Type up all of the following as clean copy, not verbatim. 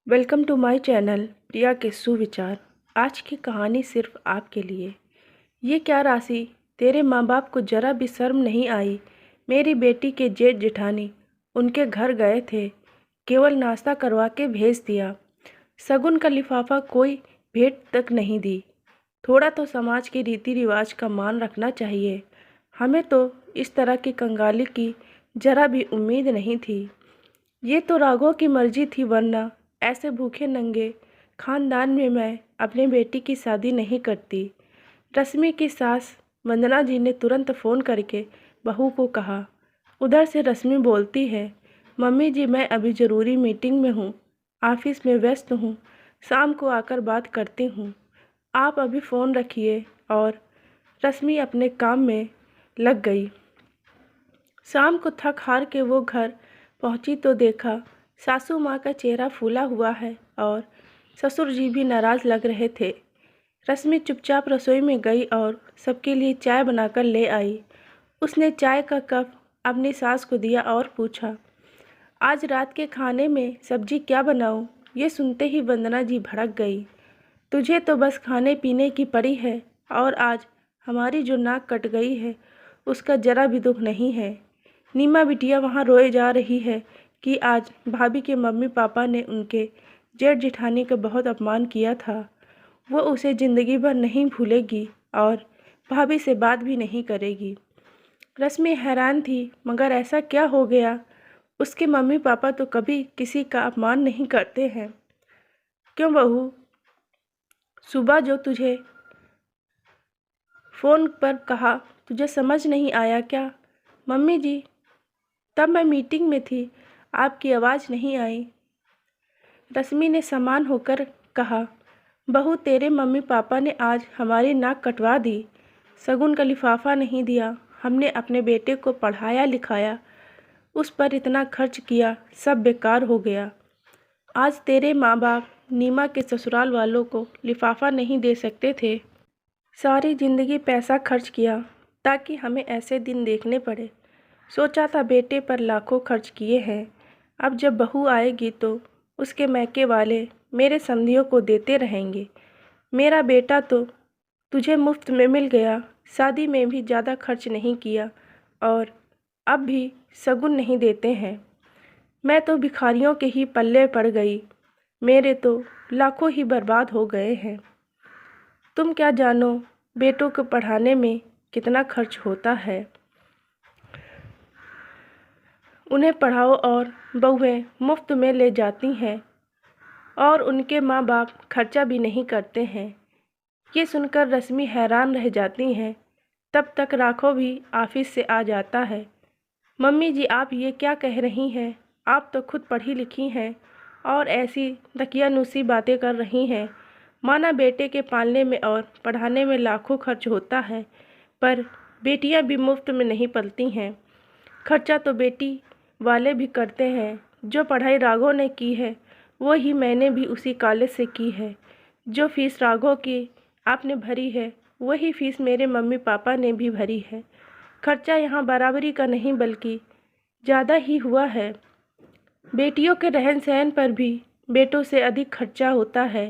Welcome to my channel प्रिया के सुविचार। आज की कहानी सिर्फ आपके लिए। ये क्या राशि, तेरे माँ बाप को जरा भी शर्म नहीं आई। मेरी बेटी के जेठ जेठानी उनके घर गए थे, केवल नाश्ता करवा के भेज दिया। शगुन का लिफाफा कोई भेंट तक नहीं दी। थोड़ा तो समाज के रीति रिवाज का मान रखना चाहिए। हमें तो इस तरह की कंगाली की जरा भी उम्मीद नहीं थी। ये तो राघव की मर्जी थी, वरना ऐसे भूखे नंगे खानदान में मैं अपने बेटी की शादी नहीं करती। रश्मि की सास वंदना जी ने तुरंत फ़ोन करके बहू को कहा। उधर से रश्मि बोलती है, मम्मी जी मैं अभी ज़रूरी मीटिंग में हूँ, ऑफिस में व्यस्त हूँ, शाम को आकर बात करती हूँ, आप अभी फ़ोन रखिए। और रश्मि अपने काम में लग गई। शाम को थक हार के वो घर पहुंची तो देखा सासू माँ का चेहरा फूला हुआ है और ससुर जी भी नाराज़ लग रहे थे। रश्मि चुपचाप रसोई में गई और सबके लिए चाय बनाकर ले आई। उसने चाय का कप अपनी सास को दिया और पूछा, आज रात के खाने में सब्जी क्या बनाऊं? ये सुनते ही वंदना जी भड़क गई। तुझे तो बस खाने पीने की पड़ी है और आज हमारी जो नाक कट गई है उसका जरा भी दुख नहीं है। नीमा बिटिया वहाँ रोए जा रही है कि आज भाभी के मम्मी पापा ने उनके जेठ जेठानी का बहुत अपमान किया था। वो उसे ज़िंदगी भर नहीं भूलेगी और भाभी से बात भी नहीं करेगी। रश्मि हैरान थी, मगर ऐसा क्या हो गया? उसके मम्मी पापा तो कभी किसी का अपमान नहीं करते हैं। क्यों बहू, सुबह जो तुझे फ़ोन पर कहा तुझे समझ नहीं आया क्या? मम्मी जी, तब मैं मीटिंग में थी, आपकी आवाज़ नहीं आई। रश्मि ने समान होकर कहा, बहू तेरे मम्मी पापा ने आज हमारी नाक कटवा दी। शगुन का लिफाफा नहीं दिया, हमने अपने बेटे को पढ़ाया लिखाया, उस पर इतना खर्च किया, सब बेकार हो गया। आज तेरे माँ बाप नीमा के ससुराल वालों को लिफाफा नहीं दे सकते थे। सारी ज़िंदगी पैसा खर्च किया ताकि हमें ऐसे दिन देखने पड़े। सोचा था बेटे पर लाखों खर्च किए हैं, अब जब बहू आएगी तो उसके मैके वाले मेरे समधियों को देते रहेंगे। मेरा बेटा तो तुझे मुफ्त में मिल गया, शादी में भी ज़्यादा खर्च नहीं किया और अब भी शगुन नहीं देते हैं। मैं तो भिखारियों के ही पल्ले पड़ गई, मेरे तो लाखों ही बर्बाद हो गए हैं। तुम क्या जानो बेटों को पढ़ाने में कितना खर्च होता है। उन्हें पढ़ाओ और बहुएं मुफ्त में ले जाती हैं और उनके माँ बाप खर्चा भी नहीं करते हैं। ये सुनकर रश्मि हैरान रह जाती हैं। तब तक राघव भी ऑफिस से आ जाता है। मम्मी जी आप ये क्या कह रही हैं? आप तो खुद पढ़ी लिखी हैं और ऐसी दकियानूसी बातें कर रही हैं माना बेटे के पालने में और पढ़ाने में लाखों खर्च होता है, पर बेटियां भी मुफ्त में नहीं पलती हैं। खर्चा तो बेटी वाले भी करते हैं। जो पढ़ाई राघव ने की है वो ही मैंने भी उसी कॉलेज से की है। जो फीस राघव की आपने भरी है वही फीस मेरे मम्मी पापा ने भी भरी है। खर्चा यहाँ बराबरी का नहीं बल्कि ज़्यादा ही हुआ है। बेटियों के रहन सहन पर भी बेटों से अधिक खर्चा होता है।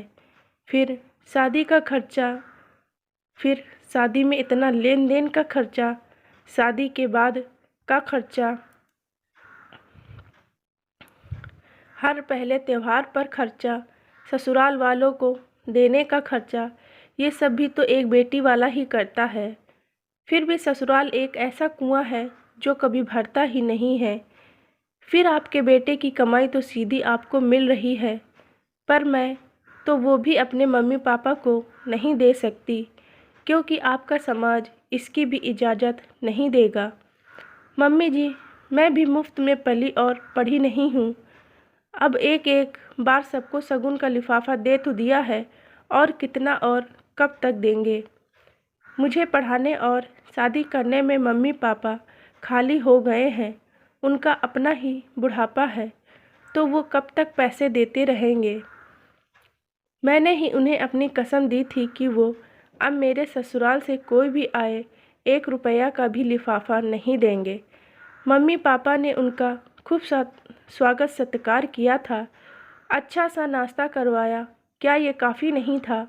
फिर शादी का खर्चा, फिर शादी में इतना लेन देन का खर्चा, शादी के बाद का खर्चा, हर पहले त्यौहार पर खर्चा, ससुराल वालों को देने का खर्चा, ये सब भी तो एक बेटी वाला ही करता है। फिर भी ससुराल एक ऐसा कुआं है जो कभी भरता ही नहीं है। फिर आपके बेटे की कमाई तो सीधी आपको मिल रही है, पर मैं तो वो भी अपने मम्मी पापा को नहीं दे सकती क्योंकि आपका समाज इसकी भी इजाज़त नहीं देगा। मम्मी जी मैं भी मुफ्त में पली और पढ़ी नहीं हूँ। अब एक एक बार सबको शगुन का लिफाफा दे तो दिया है, और कितना और कब तक देंगे? मुझे पढ़ाने और शादी करने में मम्मी पापा खाली हो गए हैं। उनका अपना ही बुढ़ापा है तो वो कब तक पैसे देते रहेंगे? मैंने ही उन्हें अपनी कसम दी थी कि वो अब मेरे ससुराल से कोई भी आए 1 रुपया का भी लिफाफा नहीं देंगे। मम्मी पापा ने उनका खूब स्वागत सत्कार किया था। अच्छा सा नाश्ता करवाया। क्या ये काफ़ी नहीं था?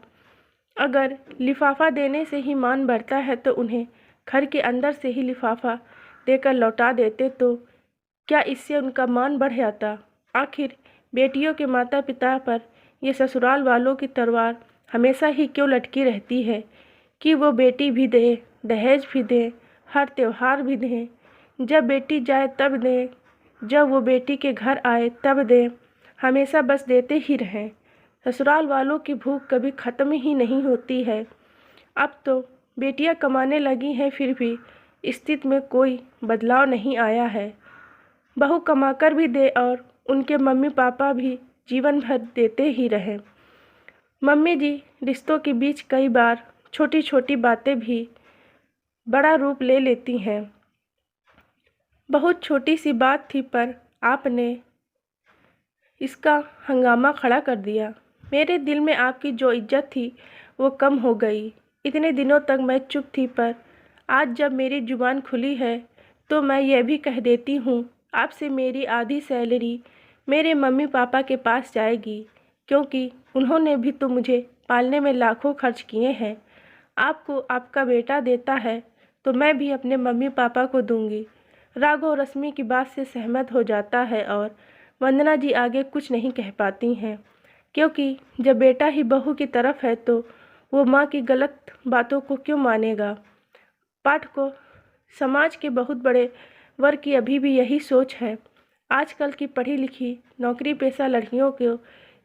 अगर लिफाफा देने से ही मान बढ़ता है तो उन्हें घर के अंदर से ही लिफाफा देकर लौटा देते तो क्या इससे उनका मान बढ़ जाता? आखिर बेटियों के माता पिता पर ये ससुराल वालों की तलवार हमेशा ही क्यों लटकी रहती है कि वो बेटी भी दे, दहेज भी दे, हर त्योहार भी दें, जब बेटी जाए तब दें, जब वो बेटी के घर आए तब दें, हमेशा बस देते ही रहें। ससुराल वालों की भूख कभी ख़त्म ही नहीं होती है। अब तो बेटियां कमाने लगी हैं फिर भी स्थिति में कोई बदलाव नहीं आया है। बहू कमाकर भी दे और उनके मम्मी पापा भी जीवन भर देते ही रहें। मम्मी जी रिश्तों के बीच कई बार छोटी छोटी बातें भी बड़ा रूप ले लेती हैं। बहुत छोटी सी बात थी पर आपने इसका हंगामा खड़ा कर दिया। मेरे दिल में आपकी जो इज्जत थी वो कम हो गई। इतने दिनों तक मैं चुप थी पर आज जब मेरी जुबान खुली है तो मैं यह भी कह देती हूँ, आपसे मेरी आधी सैलरी मेरे मम्मी पापा के पास जाएगी, क्योंकि उन्होंने भी तो मुझे पालने में लाखों खर्च किए हैं। आपको आपका बेटा देता है तो मैं भी अपने मम्मी पापा को दूंगी। राघव रश्मि की बात से सहमत हो जाता है और वंदना जी आगे कुछ नहीं कह पाती हैं, क्योंकि जब बेटा ही बहू की तरफ है तो वो माँ की गलत बातों को क्यों मानेगा। पाठकों, समाज के बहुत बड़े वर्ग की अभी भी यही सोच है। आजकल की पढ़ी लिखी नौकरी पेशा लड़कियों को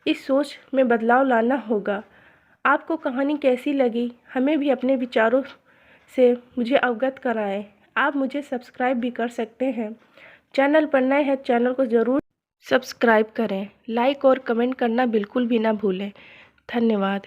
इस सोच में बदलाव लाना होगा। आपको कहानी कैसी लगी हमें भी अपने विचारों से मुझे अवगत कराएं। आप मुझे सब्सक्राइब भी कर सकते हैं। चैनल पर नए हैं, चैनल को ज़रूर सब्सक्राइब करें। लाइक और कमेंट करना बिल्कुल भी ना भूलें। धन्यवाद।